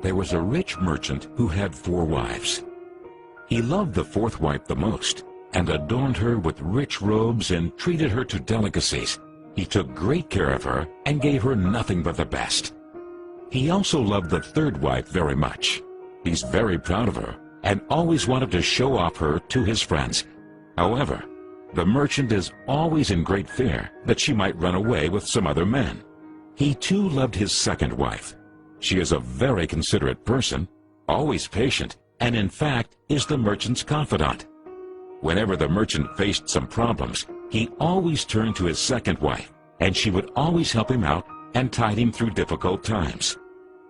there was a rich merchant who had 4 wives. He loved the 4th wife the most, and adorned her with rich robes and treated her to delicacies. He took great care of her and gave her nothing but the best. He also loved the 3rd wife very much. He's very proud of her and always wanted to show off her to his friends. However, the merchant is always in great fear that she might run away with some other men. He too loved his 2nd wife. She is a very considerate person, always patient, and in fact is the merchant's confidant. Whenever the merchant faced some problems, he always turned to his 2nd wife, and she would always help him out and tide him through difficult times.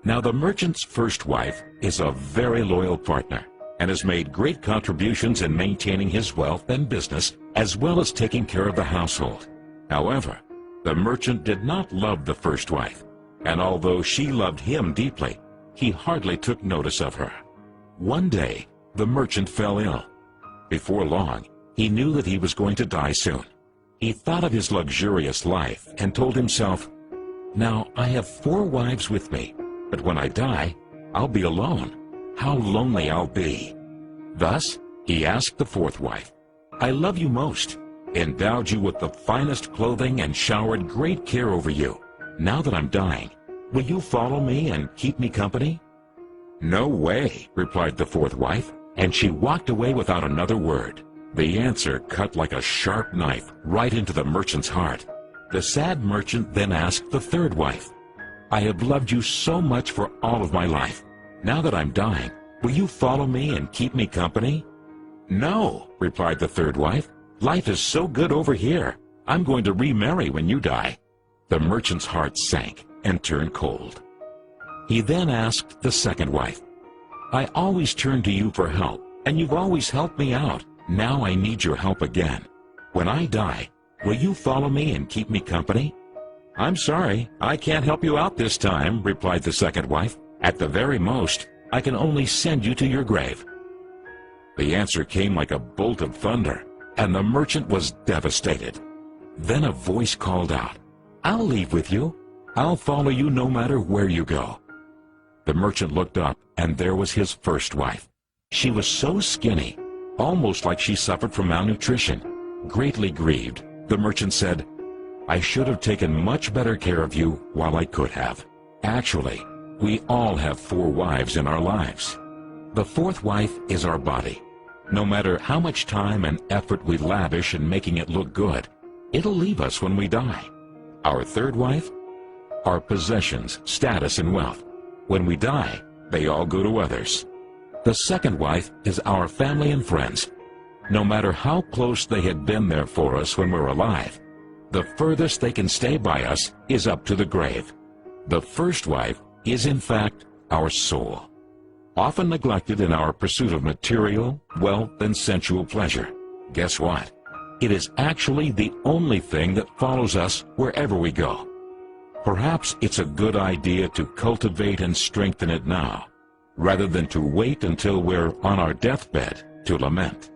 Now the merchant's 1st wife is a very loyal partner, and has made great contributions in maintaining his wealth and business, as well as taking care of the household. However, the merchant did not love the 1st wife, and although she loved him deeply, he hardly took notice of her. One day, the merchant fell ill. Before long, he knew that he was going to die soon. He thought of his luxurious life and told himself, "Now I have 4 wives with me, but when I die, I'll be alone. How lonely I'll be." Thus, he asked the 4th wife, "I love you most, endowed you with the finest clothing and showered great care over you. Now that I'm dying, will you follow me and keep me company?" "No way," replied the 4th wife, and she walked away without another word. The answer cut like a sharp knife right into the merchant's heart. The sad merchant then asked the 3rd wife, "I have loved you so much for all of my life. Now that I'm dying, will you follow me and keep me company?" "No," replied the 3rd wife. "Life is so good over here. I'm going to remarry when you die." The merchant's heart sank and turned cold. He then asked the 2nd wife, "I always turn to you for help, and you've always helped me out. Now I need your help again. When I die, will you follow me and keep me company?" "I'm sorry, I can't help you out this time," replied the 2nd wife. "At the very most, I can only send you to your grave." The answer came like a bolt of thunder, and the merchant was devastated. Then a voice called out, "I'll leave with you. I'll follow you no matter where you go." The merchant looked up, and there was his 1st wife. She was so skinny, almost like she suffered from malnutrition. Greatly grieved, the merchant said, "I should have taken much better care of you while I could have." Actually, we all have 4 wives in our lives. The 4th wife is our body. No matter how much time and effort we lavish in making it look good, it'll leave us when we die. Our 3rd wife? Our possessions, status, and wealth. When we die, they all go to others. The 2nd wife is our family and friends. No matter how close they had been there for us when we're alive, the furthest they can stay by us is up to the grave. The 1st wife is in fact our soul, often neglected in our pursuit of material, wealth, and sensual pleasure. Guess what? It is actually the only thing that follows us wherever we go. Perhaps it's a good idea to cultivate and strengthen it now, rather than to wait until we're on our deathbed to lament.